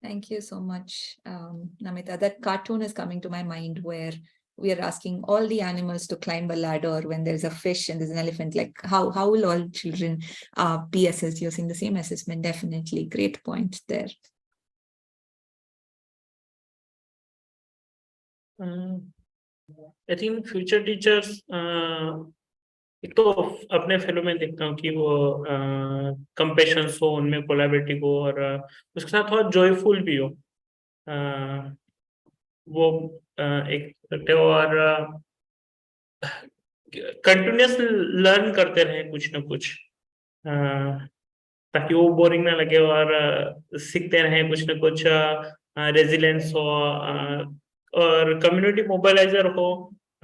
Thank you so much, Namita. That cartoon is coming to my mind where we are asking all the animals to climb a ladder when there's a fish and there's an elephant. Like how will all children be assessed using the same assessment? Definitely. Great point there. I think future teachers, एक तो अपने fellow में देखता हूँ कि वो compassion हो उनमें, कोलैबोरेटिव हो, और उसके साथ थोड़ा जॉयफुल भी हो, वो एक सकते हो, और कंटिन्यूस लर्न करते रहे कुछ ना कुछ, ताकि वो बोरिंग ना लगे और सीखते रहे कुछ ना कुछ, रेजिलेंस हो, और कम्युनिटी मोबिलाइजर हो,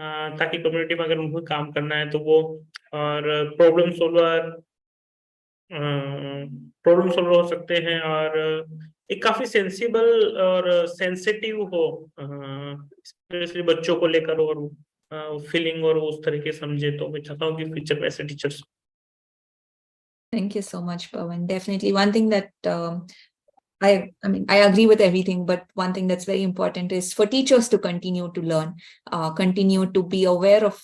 ताकि कम्युनिटी में अगर उनको काम करना है तो वो, और प्रॉब्लम सॉल्वर हो सकते हैं, और एक काफी सेंसिबल और सेंसिटिव हो, स्पेशली बच्चों को लेकर, और फीलिंग और उस तरीके समझे, तो मैं चाहता हूँ कि फ्यूचर में ऐसे teachers. Thank you so much, Pawan. Definitely one thing that I mean, I agree with everything, but one thing that's very important is for teachers to continue to learn, continue to be aware of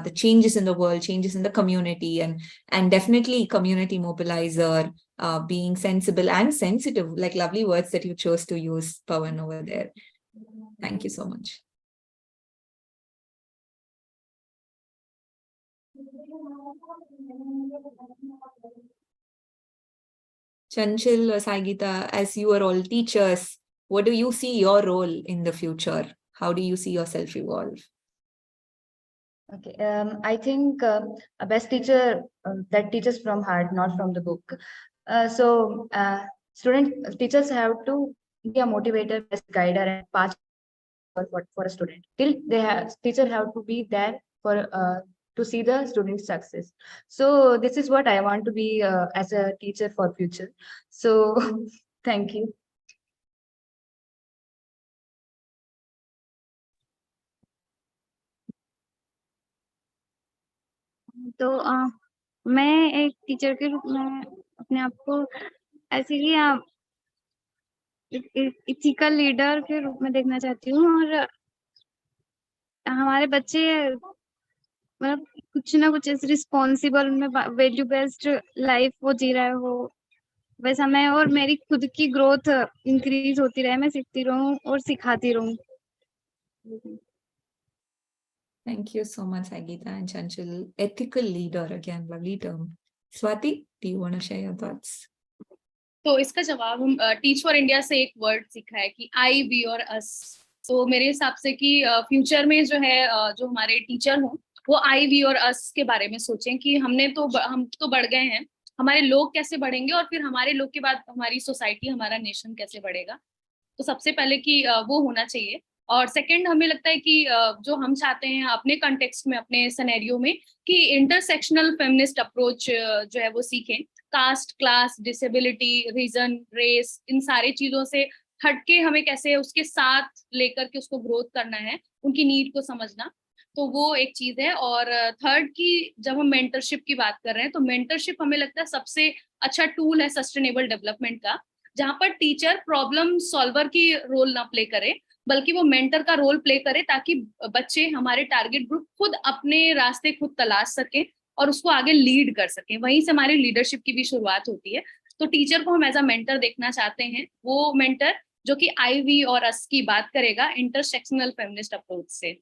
the changes in the world, changes in the community, and definitely community mobilizer, being sensible and sensitive, like lovely words that you chose to use, Pawan, over there. Thank you so much. Chanchal or Saigita, as you are all teachers, what do you see your role in the future? How do you see yourself evolve? Okay, I think a best teacher that teaches from heart, not from the book. Teachers have to be a motivator, best guider, and path for a student. Teacher have to be there for to see the student's success. So this is what I want to be as a teacher for future. So thank you. तो मैं एक teacher के रूप में अपने आप को ऐसे ही इथिकल लीडर के रूप में देखना चाहती हूँ, और हमारे बच्चे मतलब कुछ ना कुछ ऐसे रिस्पॉन्सिबल में वैल्यू बेस्ड लाइफ वो जी रहे हो, वैसा मैं, और मेरी खुद की ग्रोथ इंक्रीज होती रहे, मैं सीखती रहूं और सिखाती रहूं. Thank you so much, Saigita and Chanchal. Ethical leader, again, lovely term. Swati, do you want to share your thoughts? तो इसका जवाब हम टीच फॉर इंडिया से एक वर्ड सीखा है कि आई, वी और अस. तो मेरे हिसाब से कि फ्यूचर में जो है जो हमारे टीचर हों वो आई, वी और अस के बारे में सोचें कि हम तो बढ़ गए हैं, हमारे लोग कैसे बढ़ेंगे, और फिर हमारे लोग के बाद हमारी सोसाइटी, हमारा नेशन कैसे बढ़ेगा. तो सबसे पहले कि वो होना चाहिए. और सेकंड, हमें लगता है कि जो हम चाहते हैं अपने कंटेक्स्ट में, अपने सिनेरियो में, कि इंटरसेक्शनल फेमिनिस्ट अप्रोच जो है वो सीखें. Caste, class, disability, region, race, इन सारे चीजों से हटके हमें कैसे उसके साथ लेकर के उसको ग्रोथ करना है, उनकी नीड को समझना. तो वो एक चीज है. और थर्ड कि जब हम मेंटरशिप की बात कर रहे हैं तो मेंटरशिप हमें लगता है सबसे अच्छा टूल है सस्टेनेबल डेवलपमेंट का, जहां पर टीचर प्रॉब्लम सॉल्वर की रोल ना प्ले करे, बल्कि वो मेंटर का रोल प्ले करे, ताकि बच्चे, हमारे टारगेट ग्रुप, खुद अपने रास्ते खुद तलाश सकें और उसको आगे लीड कर सकें. वहीं से हमारी लीडरशिप की भी शुरुआत होती है. तो टीचर को हम एज अ मेंटर देखना चाहते हैं, वो मेंटर जो कि आई, वी और अस की बात करेगा इंटरसेक्शनल फेमिनिस्ट अप्रोच से.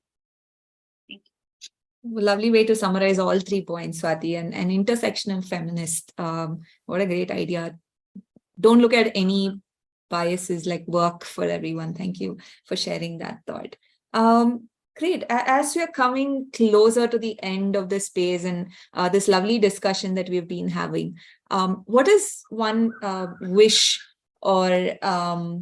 Lovely way to summarize all 3 points, Swati, and an intersectional feminist. What a great idea. Don't look at any biases, like work for everyone. Thank you for sharing that thought. Great. As we are coming closer to the end of this space and this lovely discussion that we've been having, what is one wish or a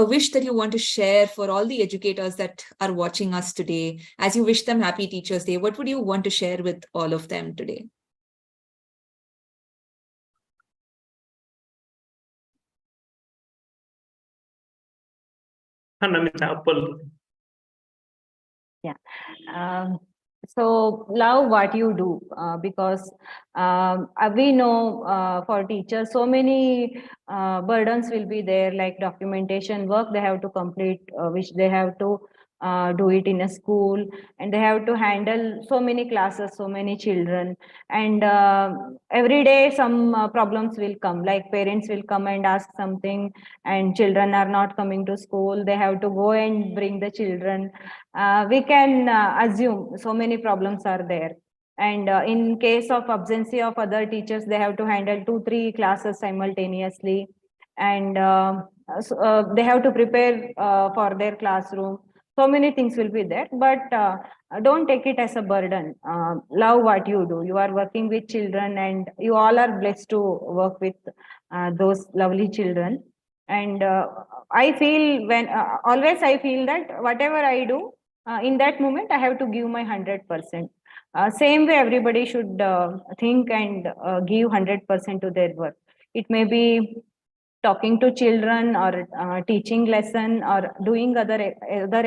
wish that you want to share for all the educators that are watching us today? As you wish them Happy Teachers Day, what would you want to share with all of them today? Namita, आप बोल दो. So love what you do, because we know for teachers so many burdens will be there, like documentation work they have to complete, which they have to do it in a school, and they have to handle so many classes, so many children, and every day some problems will come, like parents will come and ask something and children are not coming to school, they have to go and bring the children. We can assume so many problems are there, and in case of absence of other teachers, they have to handle 2-3 classes simultaneously, and they have to prepare for their classroom. So many things will be there, but don't take it as a burden. Love what you do. You are working with children, and you all are blessed to work with those lovely children. And I feel always I feel that whatever I do, in that moment I have to give my 100%. Same way everybody should think and give 100% to their work. It may be talking to children, or teaching lesson, or doing other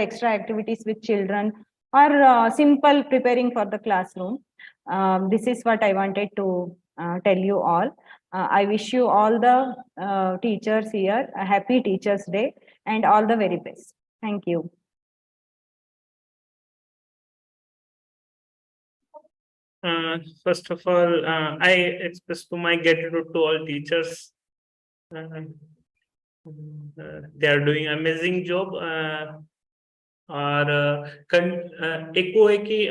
extra activities with children, or simple preparing for the classroom. This is what I wanted to tell you all. I wish you all the teachers here a Happy Teachers Day and all the very best. Thank you. First of all, I express to my gratitude to all teachers. They are doing amazing job. और एक वो है कि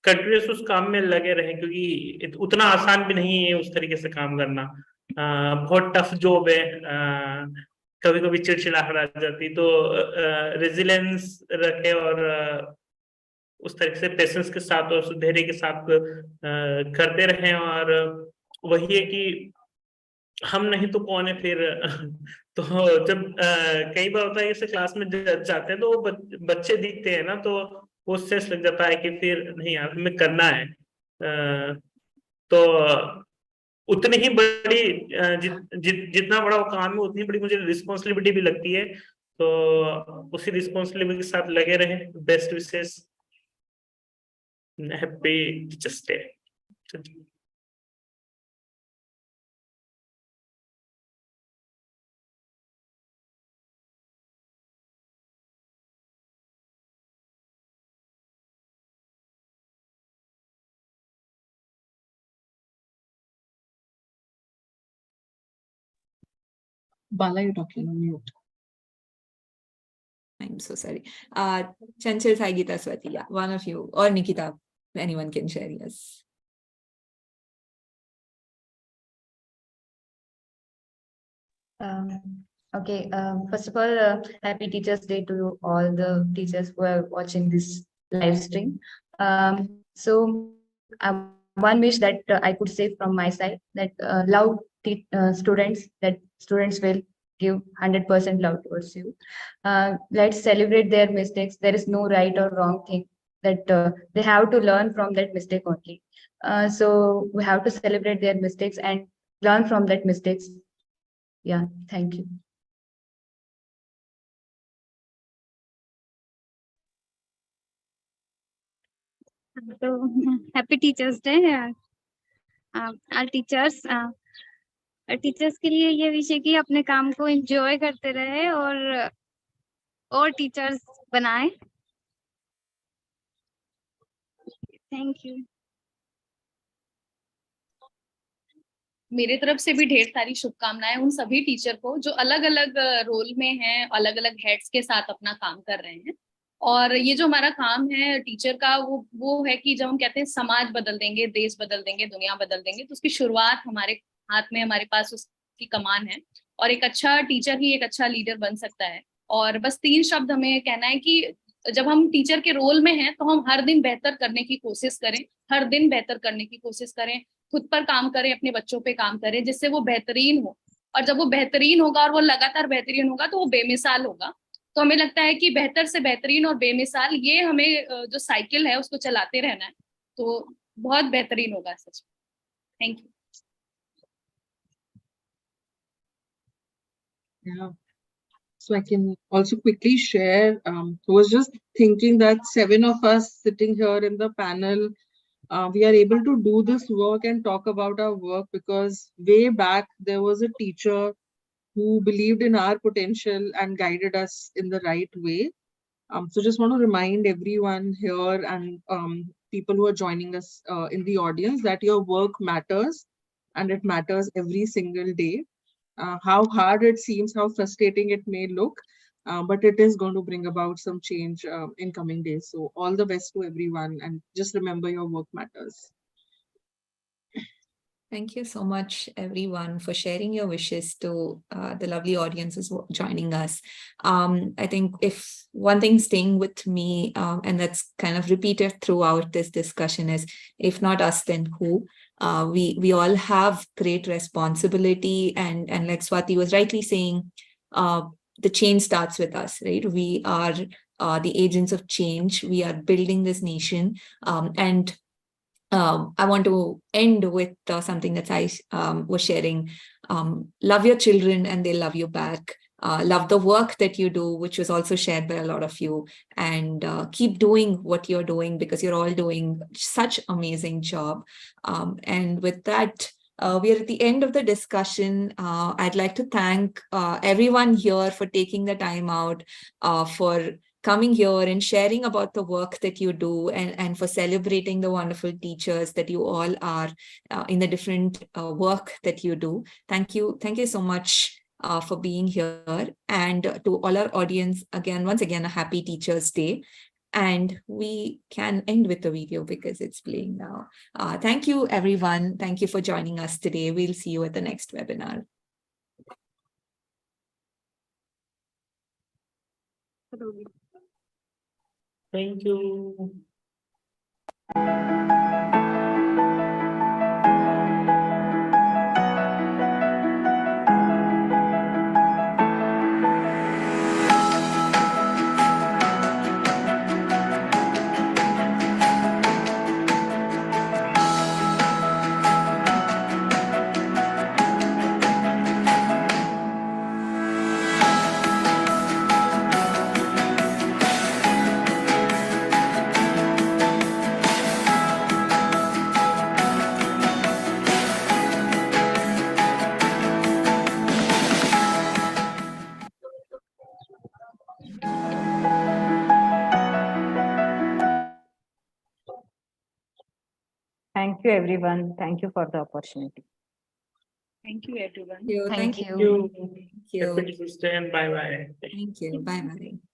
continuous उस काम में लगे रहे, क्योंकि उतना आसान भी नहीं है उस तरीके से काम करना. बहुत टफ जॉब है. कभी कभी चिड़चिड़ाहट आ जाती, तो रेजिलेंस रखे और उस तरीके से पेशेंस के साथ और धैर्य के साथ करते रहें. और वही है कि हम नहीं तो कौन है फिर. तो जब कई बार होता है ऐसे क्लास में जाते हैं तो वो बच्चे दिखते हैं ना, तो वो स्ट्रेस लग जाता है कि फिर नहीं यार हमें करना है. तो उतनी ही बड़ी जितना बड़ा वो काम है उतनी बड़ी मुझे रिस्पॉन्सिबिलिटी भी लगती है. तो उसी रिस्पॉन्सिबिलिटी के साथ लगे रहे. Best wishes. Happy teachers day. Bala, you're talking on mute. I'm so sorry. Chanchal, Saigita, Swati, yeah, one of you, or Nikita, anyone can share, yes. Okay, first of all, Happy Teachers Day to all the teachers who are watching this live stream. So one wish that I could say from my side, that love students, that students will give 100% love towards you. Let's celebrate their mistakes. There is no right or wrong thing, that they have to learn from that mistake only. So we have to celebrate their mistakes and learn from that mistakes. Yeah, thank you. So Happy Teachers Day. Our teachers. Teachers के लिए ये विषय कि अपने काम को enjoy करते रहे और टीचर्स बनाए. Thank you. मेरे तरफ से भी ढेर सारी शुभकामनाएं उन सभी टीचर को जो अलग अलग रोल में हैं, अलग अलग हेड्स के साथ अपना काम कर रहे हैं. और ये जो हमारा काम है टीचर का, वो है कि जब हम कहते हैं समाज बदल देंगे, देश बदल देंगे, दुनिया बदल देंगे, तो उसकी शुरुआत हमारे हाथ में, हमारे पास उसकी कमान है। और एक अच्छा टीचर ही एक अच्छा लीडर बन सकता है। और बस 3 शब्द हमें कहना है कि जब हम टीचर के रोल में हैं तो हम हर दिन बेहतर करने की कोशिश करें, हर दिन बेहतर करने की कोशिश करें, खुद पर काम करें, अपने बच्चों पे काम करें, जिससे वो बेहतरीन हो। और जब वो बेहतरीन होगा और वो लगातार बेहतरीन होगा तो वो बेमिसाल होगा। तो हमें लगता है कि बेहतर से बेहतरीन और बेमिसाल, ये हमें जो साइकिल है उसको चलाते रहना है, तो बहुत बेहतरीन होगा सच में। Thank you. Yeah. So I can also quickly share. I was just thinking that 7 of us sitting here in the panel, we are able to do this work and talk about our work because way back there was a teacher who believed in our potential and guided us in the right way. So just want to remind everyone here and people who are joining us in the audience that your work matters and it matters every single day. How hard it seems, how frustrating it may look, but it is going to bring about some change in coming days. So all the best to everyone and just remember your work matters. Thank you so much, everyone, for sharing your wishes to the lovely audiences who are joining us. I think if one thing staying with me, and that's kind of repeated throughout this discussion, is if not us, then who? We all have great responsibility, and like Swati was rightly saying, the change starts with us, right? We are the agents of change. We are building this nation, and I want to end with something that I was sharing. Love your children and they love you back. Love the work that you do, which was also shared by a lot of you. And keep doing what you're doing because you're all doing such amazing job. And with that, we are at the end of the discussion. I'd like to thank everyone here for taking the time out for coming here and sharing about the work that you do and for celebrating the wonderful teachers that you all are in the different work that you do. Thank you. Thank you so much for being here. And to all our audience, again, once again, a happy Teachers Day. And we can end with the video because it's playing now. Thank you, everyone. Thank you for joining us today. We'll see you at the next webinar. Thank you. Thank you, everyone. Thank you for the opportunity. Thank you, everyone. Thank Thank you. you. Thank you. Happy Tuesday and bye-bye. Thank you. Bye-bye.